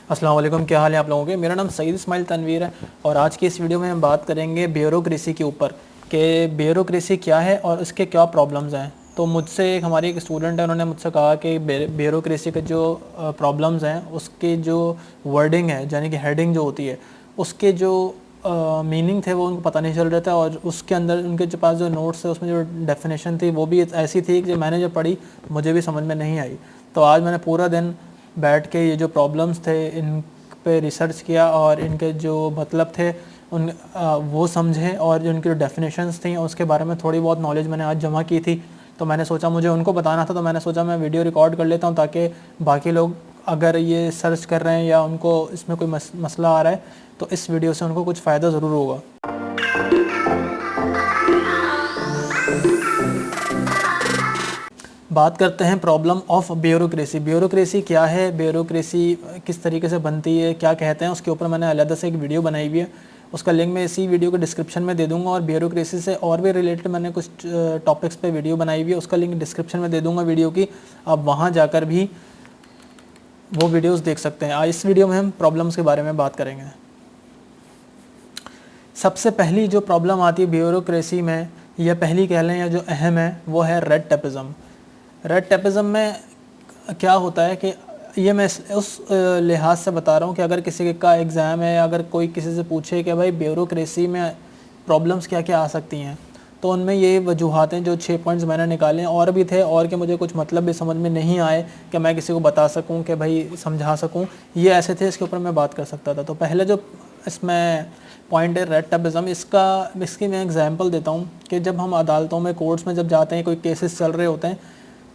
अस्सलाम वालेकुम, क्या हाल है आप लोगों के। मेरा नाम सईद इस्माइल तनवीर है और आज की इस वीडियो में हम बात करेंगे ब्यूरोक्रेसी के ऊपर कि ब्यूरोक्रेसी क्या है और उसके क्या प्रॉब्लम्स हैं। तो मुझसे हमारी एक स्टूडेंट है, उन्होंने मुझसे कहा कि ब्यूरोक्रेसी के जो प्रॉब्लम्स हैं उसके जो वर्डिंग है यानी कि हेडिंग जो होती है उसके जो मीनिंग थे वो उनको पता नहीं चल रहा था और उसके अंदर उनके जो पास जो नोट्स थे उसमें जो डेफिनेशन थी वो भी ऐसी थी कि मैंने जब पढ़ी मुझे भी समझ में नहीं आई। तो आज मैंने पूरा दिन बैठ के ये जो प्रॉब्लम्स थे इन पे रिसर्च किया और इनके जो मतलब थे वो समझे और जो इनकी डेफिनेशंस थी उसके बारे में थोड़ी बहुत नॉलेज मैंने आज जमा की थी। तो मैंने सोचा मुझे उनको बताना था, तो मैंने सोचा मैं वीडियो रिकॉर्ड कर लेता हूँ ताकि बाकी लोग अगर ये सर्च कर रहे हैं या उनको इसमें कोई मसला आ रहा है तो इस वीडियो से उनको कुछ फ़ायदा ज़रूर होगा। बात करते हैं प्रॉब्लम ऑफ ब्यूरोक्रेसी। ब्यूरोक्रेसी क्या है, ब्यूरोक्रेसी किस तरीके से बनती है, क्या कहते हैं, उसके ऊपर मैंने अलग से एक वीडियो बनाई हुई है। उसका लिंक मैं इसी वीडियो के डिस्क्रिप्शन में दे दूंगा और ब्यूरोक्रेसी से और भी रिलेटेड मैंने कुछ टॉपिक्स पे वीडियो बनाई हुई है, उसका लिंक डिस्क्रिप्शन में दे दूंगा वीडियो की। आप वहाँ जाकर भी वो वीडियोज़ देख सकते हैं। आज इस वीडियो में हम प्रॉब्लम्स के बारे में बात करेंगे। सबसे पहली जो प्रॉब्लम आती है ब्यूरोक्रेसी में, या पहली कह लें या जो अहम है, वो है रेड टेपिज़म। रेड टेपिज़म में क्या होता है कि ये मैं उस लिहाज से बता रहा हूँ कि अगर किसी का एग्ज़ाम है, अगर कोई किसी से पूछे कि भाई ब्यूरोक्रेसी में प्रॉब्लम्स क्या क्या आ सकती हैं, तो उनमें ये वजूहातें जो 6 पॉइंट्स मैंने निकाले हैं, और भी थे और कि मुझे कुछ मतलब भी समझ में नहीं आए कि मैं किसी को बता सकूं कि भाई समझा सकूं, ये ऐसे थे इसके ऊपर मैं बात कर सकता था। तो पहले जो इसमें पॉइंट है रेड टेपिज़म, इसकी मैं एग्जांपल देता हूं कि जब हम अदालतों में, कोर्ट्स में जब जाते हैं, कोई केसेस चल रहे होते हैं,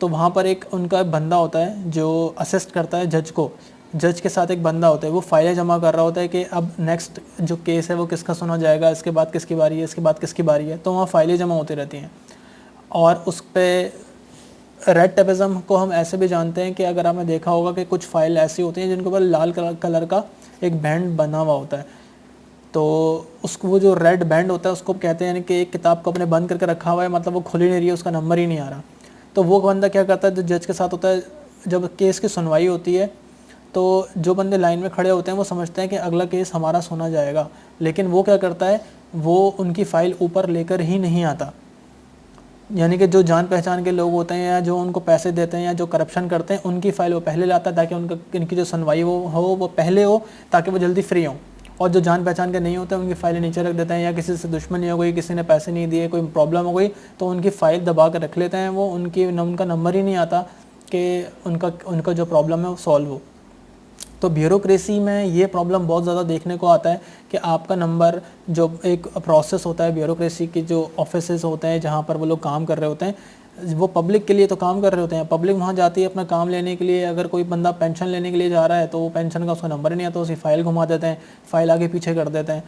तो वहाँ पर एक उनका बंदा होता है जो असिस्ट करता है जज को। जज के साथ एक बंदा होता है, वो फाइलें जमा कर रहा होता है कि अब नेक्स्ट जो केस है वो किसका सुना जाएगा, इसके बाद किसकी बारी है, इसके बाद किसकी बारी है। तो वहाँ फाइलें जमा होती रहती हैं और उस पर रेड टेपिज़म को हम ऐसे भी जानते हैं कि अगर आपने देखा होगा कि कुछ फाइल ऐसी होती हैं जिनके ऊपर लाल कलर का एक बैंड बना हुआ होता है। तो उसको वो जो रेड बैंड होता है उसको कहते हैं, यानी कि एक किताब को अपने बंद करके रखा हुआ है, मतलब वो खुल ही नहीं रही है, उसका नंबर ही नहीं आ रहा। तो वो बंदा क्या करता है, जो जज के साथ होता है, जब केस की सुनवाई होती है तो जो बंदे लाइन में खड़े होते हैं वो समझते हैं कि अगला केस हमारा सुना जाएगा, लेकिन वो क्या करता है, वो उनकी फ़ाइल ऊपर लेकर ही नहीं आता। यानी कि जो जान पहचान के लोग होते हैं या जो उनको पैसे देते हैं या जो करप्शन करते हैं, उनकी फ़ाइल वो पहले लाता है ताकि इनकी जो सुनवाई वो पहले हो, ताकि वो जल्दी फ्री हों। और जो जान पहचान के नहीं होते उनकी फ़ाइलें नीचे रख देते हैं, या किसी से दुश्मनी हो गई, किसी ने पैसे नहीं दिए, कोई प्रॉब्लम हो गई, तो उनकी फ़ाइल दबा कर रख लेते हैं। वो उनका नंबर ही नहीं आता कि उनका जो प्रॉब्लम है वो सॉल्व हो। तो ब्यूरोक्रेसी में ये प्रॉब्लम बहुत ज़्यादा देखने को आता है कि आपका नंबर, जो एक प्रोसेस होता है ब्यूरोक्रेसी की, जो ऑफिसेज होते हैं जहाँ पर वो लोग काम कर रहे होते हैं, वो पब्लिक के लिए तो काम कर रहे होते हैं। पब्लिक वहाँ जाती है अपना काम लेने के लिए। अगर कोई बंदा पेंशन लेने के लिए जा रहा है तो वो पेंशन का उसका नंबर नहीं आता, उसकी फ़ाइल घुमा देते हैं, फ़ाइल आगे पीछे कर देते हैं।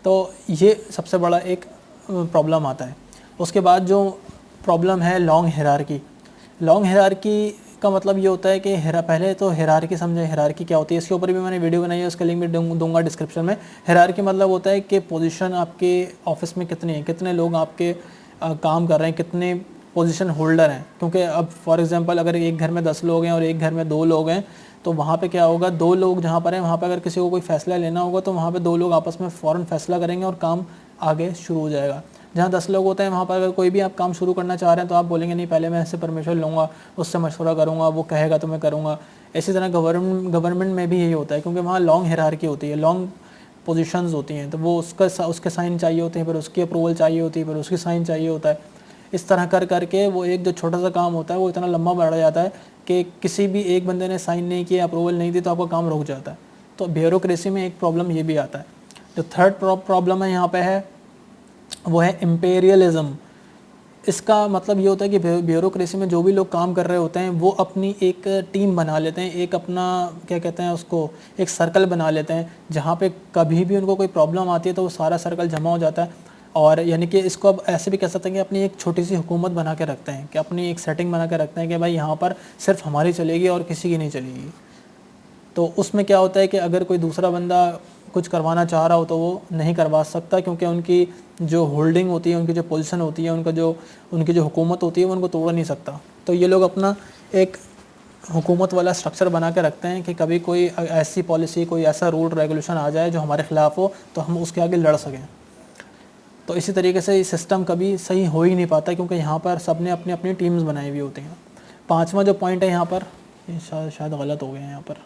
तो ये सबसे बड़ा एक प्रॉब्लम आता है। उसके बाद जो प्रॉब्लम है लॉन्ग हिरार्की। लॉन्ग हिरार्की का मतलब ये होता है कि पहले तो हिरार्की समझे, हिरार्की क्या होती है, इसके ऊपर भी मैंने वीडियो बनाई है, उसका लिंक भी दूंगा डिस्क्रिप्शन में। हिरार्की मतलब होता है कि पोजीशन आपके ऑफिस में कितनी है, कितने लोग आपके काम कर रहे हैं, कितने पोजीशन होल्डर हैं। क्योंकि अब फॉर एग्जांपल अगर एक घर में 10 लोग हैं और एक घर में 2 लोग हैं, तो वहाँ पे क्या होगा, 2 लोग जहाँ पर हैं वहाँ पे अगर किसी को कोई फ़ैसला लेना होगा तो वहाँ पे 2 लोग आपस में फ़ौरन फ़ैसला करेंगे और काम आगे शुरू हो जाएगा। जहाँ 10 लोग होते हैं वहाँ पर अगर कोई भी आप काम शुरू करना चाह रहे हैं तो आप बोलेंगे नहीं, पहले मैं इससे परमिशन लूँगा, उससे मशवरा करूँगा, वो कहेगा तो मैं करूँगा। इसी तरह गवर्नमेंट में भी यही होता है, क्योंकि वहाँ लॉन्ग हिरार्की होती है, लॉन्ग पोजीशंस होती हैं, तो वो उसके साइन चाहिए होते हैं, फिर उसकी अप्रूवल चाहिए होती है, फिर उसकी साइन चाहिए होता है। इस तरह करके वो एक जो छोटा सा काम होता है वो इतना लंबा बढ़ जाता है कि किसी भी एक बंदे ने साइन नहीं किया, अप्रूवल नहीं दी, तो आपका काम रुक जाता है। तो ब्यूरोक्रेसी में एक प्रॉब्लम ये भी आता है। जो थर्ड प्रॉब्लम है यहाँ पे है वो है इम्पेरियलिज्म। इसका मतलब ये होता है कि ब्यूरोक्रेसी में जो भी लोग काम कर रहे होते हैं वो अपनी एक टीम बना लेते हैं, एक अपना क्या कहते हैं उसको, एक सर्कल बना लेते हैं, जहाँ पे कभी भी उनको कोई प्रॉब्लम आती है तो वो सारा सर्कल जमा हो जाता है। और यानी कि इसको अब ऐसे भी कह सकते हैं कि अपनी एक छोटी सी हुकूमत बना के रखते हैं, कि अपनी एक सेटिंग बना के रखते हैं कि भाई यहाँ पर सिर्फ हमारी चलेगी और किसी की नहीं चलेगी। तो उसमें क्या होता है कि अगर कोई दूसरा बंदा कुछ करवाना चाह रहा हो तो वो नहीं करवा सकता, क्योंकि उनकी जो होल्डिंग होती है, उनकी जो पोजीशन होती है, उनकी जो हुकूमत होती है वो उनको तोड़ नहीं सकता। तो ये लोग अपना एक हुकूमत वाला स्ट्रक्चर बना के रखते हैं कि कभी कोई ऐसी पॉलिसी, कोई ऐसा रूल रेगुलेशन आ जाए जो हमारे ख़िलाफ़ हो तो हम उसके आगे लड़ सकें। तो इसी तरीके से ये सिस्टम कभी सही हो ही नहीं पाता, क्योंकि यहाँ पर सब ने अपनी अपनी टीम्स बनाई हुई होती हैं। 5वां जो पॉइंट है यहाँ पर, ये शायद गलत हो गया है यहाँ पर,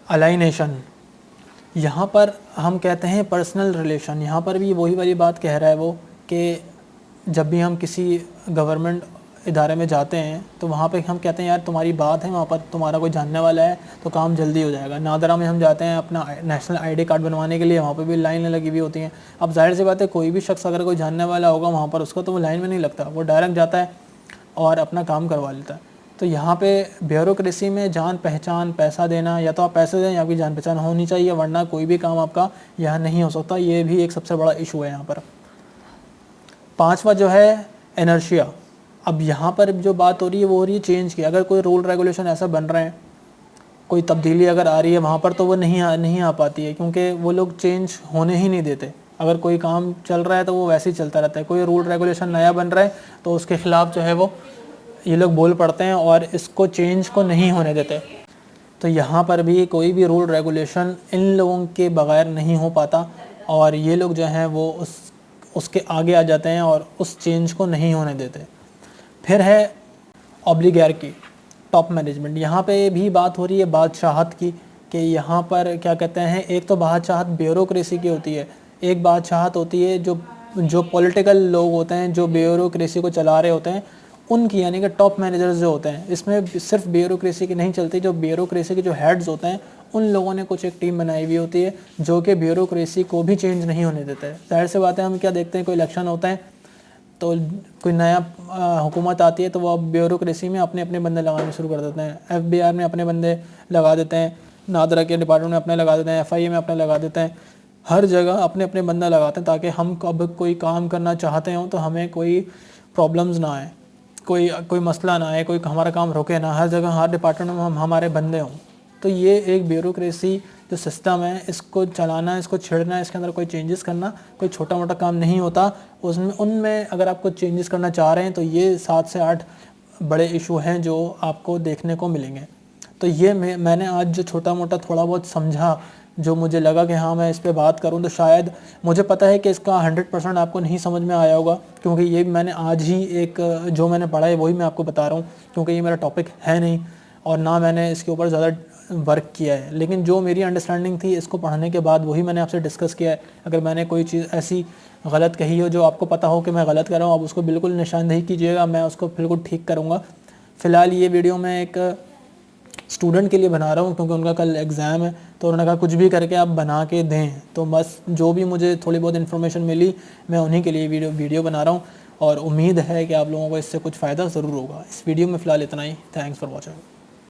अलाइनेशन। यहाँ पर हम कहते हैं पर्सनल रिलेशन। यहाँ पर भी वही वाली बात कह रहा है वो कि जब भी हम किसी गवर्नमेंट इदारे में जाते हैं तो वहाँ पे हम कहते हैं यार तुम्हारी बात है, वहाँ पर तुम्हारा कोई जानने वाला है तो काम जल्दी हो जाएगा। नादरा में हम जाते हैं अपना नेशनल आईडी कार्ड बनवाने के लिए, वहाँ पे भी लाइनें लगी हुई होती हैं। अब जाहिर सी बात है कोई भी शख्स अगर कोई जानने वाला होगा वहाँ पर, उसको तो वो लाइन में नहीं लगता, वो डायरेक्ट जाता है और अपना काम करवा लेता है। तो यहाँ पे ब्यूरोक्रेसी में जान पहचान, पैसा देना, या तो आप पैसे दें या आपकी जान पहचान होनी चाहिए, वरना कोई भी काम आपका यहाँ नहीं हो सकता। ये भी एक सबसे बड़ा इशू है यहाँ पर। 5वां जो है इनर्शिया। अब यहाँ पर जो बात हो रही है वो हो रही है चेंज की। अगर कोई रूल रेगुलेशन ऐसा बन रहे हैं, कोई तब्दीली अगर आ रही है वहाँ पर, तो वो नहीं आ पाती है, क्योंकि वो लोग चेंज होने ही नहीं देते। अगर कोई काम चल रहा है तो वो वैसे ही चलता रहता है। कोई रूल रेगुलेशन नया बन रहा है तो उसके ख़िलाफ़ जो है वो ये लोग बोल पड़ते हैं और इसको चेंज को नहीं होने देते। तो यहाँ पर भी कोई भी रूल रेगुलेशन इन लोगों के बग़ैर नहीं हो पाता, और ये लोग जो हैं वो उसके आगे आ जाते हैं और उस चेंज को नहीं होने देते। फिर है ऑब्लिगार्की, टॉप मैनेजमेंट। यहाँ पे भी बात हो रही है बादशाहत की, कि यहाँ पर क्या कहते हैं, एक तो बादशाहत ब्यूरोक्रेसी की होती है, एक बादशाहत होती है जो पॉलिटिकल लोग होते हैं, जो ब्यूरोक्रेसी को चला रहे होते हैं उनकी, यानी कि टॉप मैनेजर्स जो होते हैं। इसमें सिर्फ ब्यूरोक्रेसी की नहीं चलती, जो ब्यूरोक्रेसी के जो हेड्स होते हैं उन लोगों ने कुछ एक टीम बनाई हुई होती है जो कि ब्यूरोक्रेसी को भी चेंज नहीं होने देता है। जाहिर सी बात है, हम क्या देखते हैं, कोई इलेक्शन होता है तो कोई नया हुकूमत आती है तो वो अब ब्यूरोक्रेसी में अपने अपने बंदे लगाने शुरू कर देते हैं। FBI में अपने बंदे लगा देते हैं, नादरा के डिपार्टमेंट में अपने लगा देते हैं, FIA में अपने लगा देते हैं, हर जगह अपने अपने बंदा लगाते हैं, ताकि हम अब कोई काम करना चाहते हों तो हमें कोई प्रॉब्लम्स ना आए, कोई मसला ना आए, कोई हमारा काम रुके ना, हर जगह हर डिपार्टमेंट में हमारे बंदे हों। तो ये एक ब्यूरोक्रेसी जो सिस्टम है, इसको चलाना, इसको छेड़ना, इसके अंदर कोई चेंजेस करना कोई छोटा मोटा काम नहीं होता। उनमें अगर आप कुछ चेंजेस करना चाह रहे हैं तो ये 7 से 8 बड़े इशू हैं जो आपको देखने को मिलेंगे। तो ये मैंने आज जो छोटा मोटा थोड़ा बहुत समझा, जो मुझे लगा कि हाँ मैं इस पे बात करूँ, तो शायद मुझे पता है कि इसका 100% आपको नहीं समझ में आया होगा, क्योंकि ये मैंने आज ही एक जो मैंने पढ़ा है वही मैं आपको बता रहा हूँ, क्योंकि ये मेरा टॉपिक है नहीं और ना मैंने इसके ऊपर ज़्यादा वर्क किया है। लेकिन जो मेरी अंडरस्टैंडिंग थी इसको पढ़ने के बाद वही मैंने आपसे डिस्कस किया है। अगर मैंने कोई चीज़ ऐसी गलत कही हो जो आपको पता हो कि मैं गलत कर रहा हूँ, आप उसको बिल्कुल निशानदेही कीजिएगा, मैं उसको बिल्कुल ठीक करूँगा। फ़िलहाल ये वीडियो मैं एक स्टूडेंट के लिए बना रहा हूँ, क्योंकि उनका कल एग्ज़ाम है, तो उन्होंने कहा कुछ भी करके आप बना के दें। तो बस जो भी मुझे थोड़ी बहुत इन्फॉर्मेशन मिली मैं उन्हीं के लिए वीडियो बना रहा हूँ, और उम्मीद है कि आप लोगों को इससे कुछ फ़ायदा ज़रूर होगा। इस वीडियो में फ़िलहाल इतना ही। Thanks for watching.